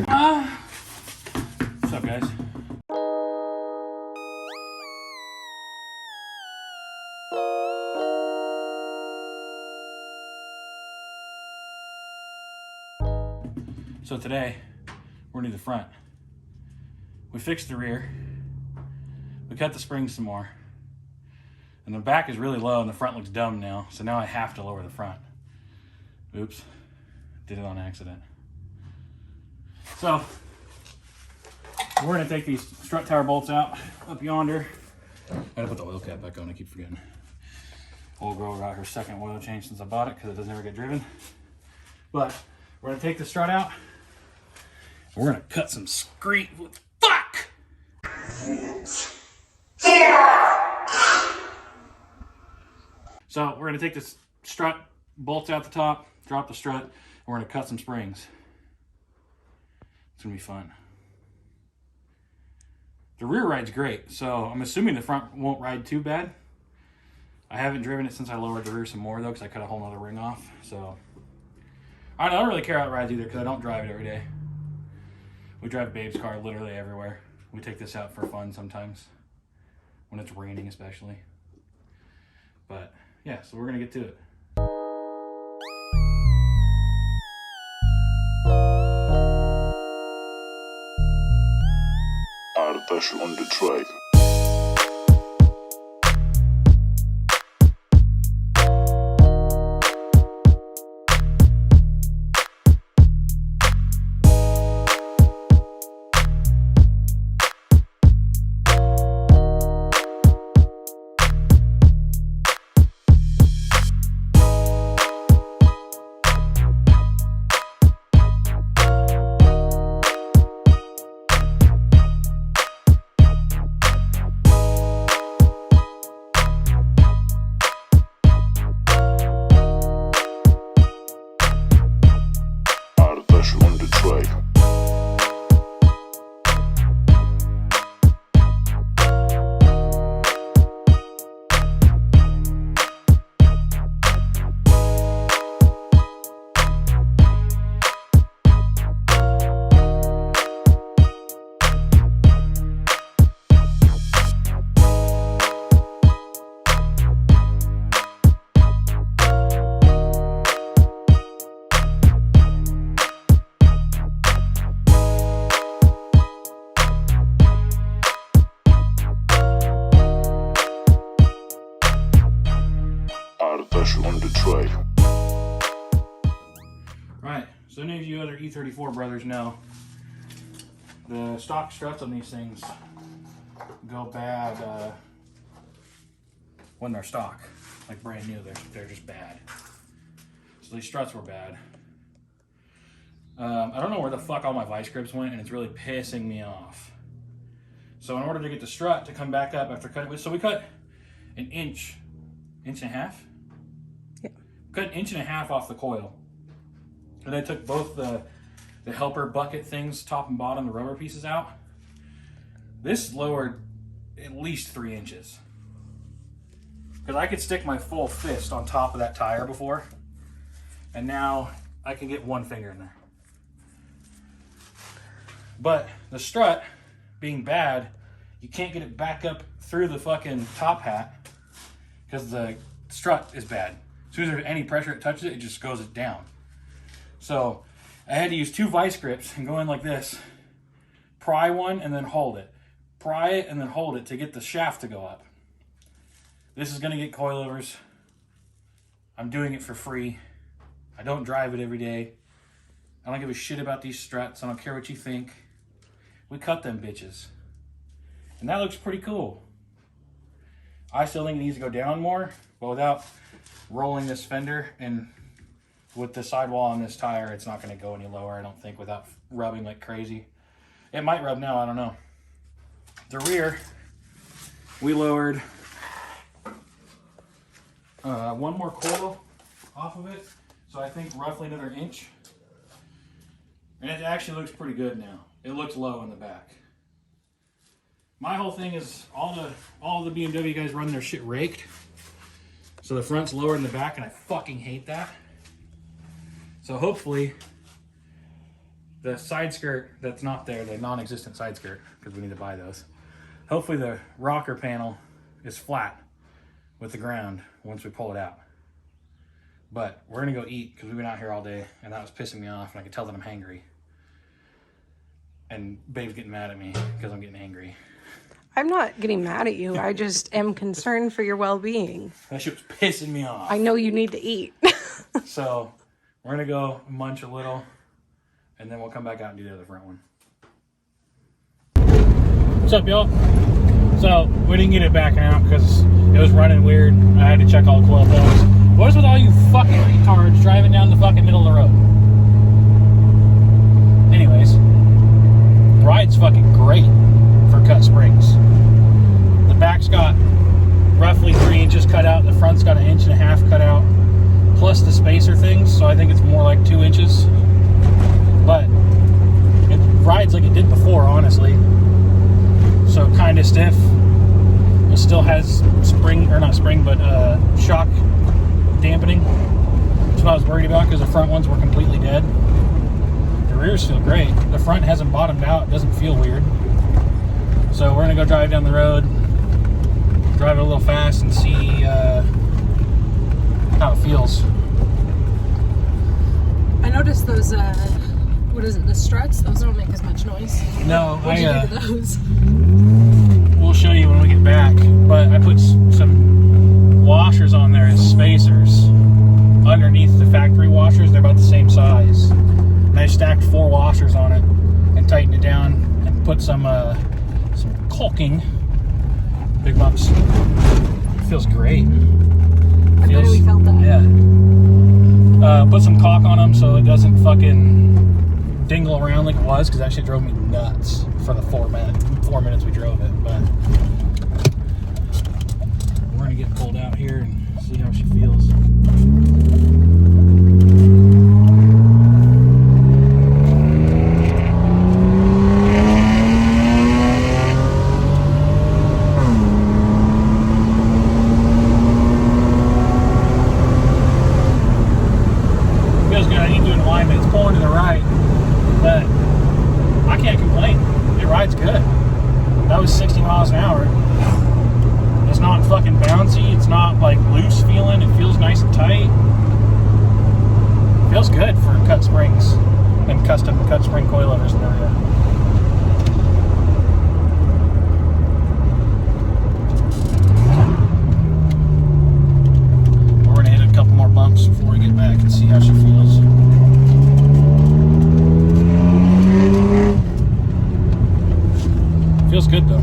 What's up, guys? So today, we're gonna do the front. We fixed the rear. We cut the springs some more. And the back is really low and the front looks dumb now. So now I have to lower the front. Oops, did it on accident. So, we're gonna take these strut tower bolts out up yonder. I gotta put the oil cap back on, I keep forgetting. Old girl got her second oil change since I bought it because it doesn't ever get driven. But we're gonna take the strut out. We're gonna cut some screen. Fuck! So we're gonna take this strut, bolts out the top, drop the strut, and we're gonna cut some springs. It's gonna be fun. The rear ride's great, so I'm assuming the front won't ride too bad. I haven't driven it since I lowered the rear some more though, because I cut a whole nother ring off. So I don't really care how it rides either, because I don't drive it every day. We drive Babe's car literally everywhere. We take this out for fun sometimes, when it's raining especially. But yeah, so we're gonna get to it. Artificial on the track. On the track. Artificial on the track. Right, so any of you other E34 brothers know the stock struts on these things go bad when they're stock, like brand new. They're just bad. So these struts were bad. I don't know where the fuck all my vice grips went, and it's really pissing me off. So in order to get the strut to come back up after cutting, so we cut an inch and a half. Cut an inch and a half off the coil. And I took both the helper bucket things, top and bottom, the rubber pieces out. This lowered at least 3 inches. Because I could stick my full fist on top of that tire before. And now I can get one finger in there. But the strut being bad, you can't get it back up through the fucking top hat because the strut is bad. As soon as there's any pressure it touches it, it just goes down. So I had to use 2 vice grips and go in like this, pry one and then hold it, pry it and then hold it to get the shaft to go up. This is gonna get coilovers. I'm doing it for free. I don't drive it every day. I don't give a shit about these struts. I don't care what you think. We cut them bitches. And that looks pretty cool. I still think it needs to go down more, but without rolling this fender and with the sidewall on this tire, it's not going to go any lower, I don't think, without rubbing like crazy. It might rub now, I don't know. The rear, we lowered one more coil off of it, so I think roughly another inch. And it actually looks pretty good now. It looks low in the back. My whole thing is all the BMW guys run their shit raked. So the front's lower than the back, and I fucking hate that. So hopefully the side skirt that's not there, the non-existent side skirt, because we need to buy those. Hopefully the rocker panel is flat with the ground once we pull it out. But we're gonna go eat because we've been out here all day and that was pissing me off, and I can tell that I'm hangry. And Babe's getting mad at me because I'm getting angry. I'm not getting mad at you. I just am concerned for your well-being. That shit was pissing me off. I know you need to eat. So we're gonna go munch a little and then we'll come back out and do the other front one. What's up, y'all? So we didn't get it back out because it was running weird. I had to check all the coil bells. What's with all you fucking retards driving down the fucking middle of the road? Anyways, ride's fucking great for cut springs. The back's got roughly 3 inches cut out. The front's got 1.5 inches cut out, plus the spacer things. So I think it's more like 2 inches. But it rides like it did before, honestly. So kind of stiff. It still has spring, or not spring, but shock dampening. That's what I was worried about because the front ones were completely dead. The rears feel great. The front hasn't bottomed out. It doesn't feel weird. So we're gonna go drive down the road, drive it a little fast and see how it feels. I noticed those, what is it, the struts? Those don't make as much noise. No, What'd you do to those? We'll show you when we get back. But I put some washers on there as spacers underneath the factory washers. They're about the same size. And I stacked 4 washers on it and tightened it down and put some caulking. Big bumps. It feels great. I bet we felt that. Yeah. Put some caulk on them so it doesn't fucking dingle around like it was, because that shit drove me nuts for the 4 minutes we drove it. But we're gonna get pulled out here and see how she feels. Feels good. I need to do an alignment. It's pulling to the right, but I can't complain. It rides good. That was 60 miles an hour. It's not fucking bouncy. It's not like loose feeling. It feels nice and tight. Feels good for cut springs and custom cut spring coilovers and everything. We're gonna hit a couple more bumps before we get back and see how she feels. Feels good though.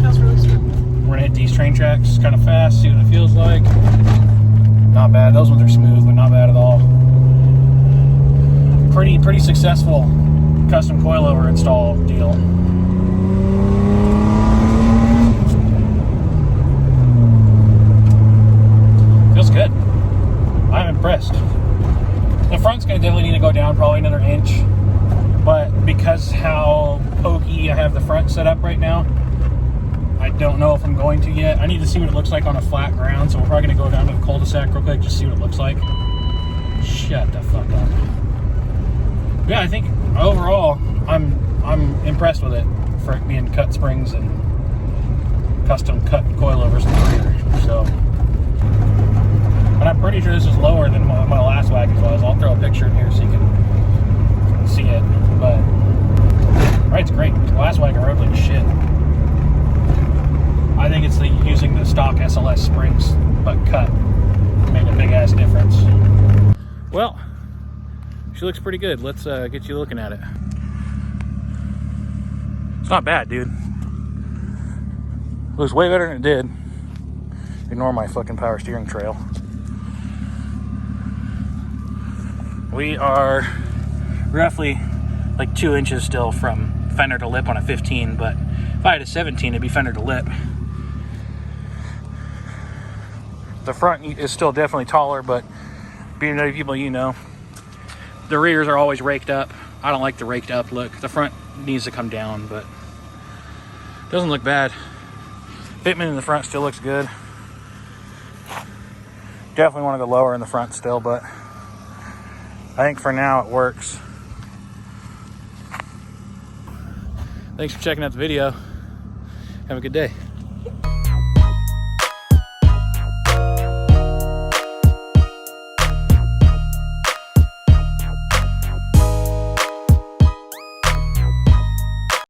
Feels really smooth. We're gonna hit these train tracks kind of fast, see what it feels like. Not bad. Those ones are smooth, but not bad at all. Pretty successful custom coilover install deal. Feels good. I'm impressed. The front's gonna definitely need to go down probably another inch, but because how pokey I have the front set up right now, I don't know if I'm going to yet. I need to see what it looks like on a flat ground, so we're probably gonna go down to the cul-de-sac real quick, just see what it looks like. Shut the fuck up. Yeah, I think overall I'm impressed with it for it being cut springs and custom cut coilovers in the rear. So, but I'm pretty sure this is lower than my last wagon was. I'll throw a picture in here so you can see it. But ride's great. The last wagon rode like shit. I think it's using the stock SLS springs but cut made a big ass difference. Well, she looks pretty good. Let's get you looking at it. It's not bad, dude. It looks way better than it did. Ignore my fucking power steering trail. We are roughly like 2 inches still from fender to lip on a 15, but if I had a 17, it'd be fender to lip. The front is still definitely taller, but BMW people, you know, the rears are always raked up. I don't like the raked up look. The front needs to come down, but it doesn't look bad. Fitment in the front still looks good. Definitely want to go lower in the front still, but I think for now it works. Thanks for checking out the video. Have a good day.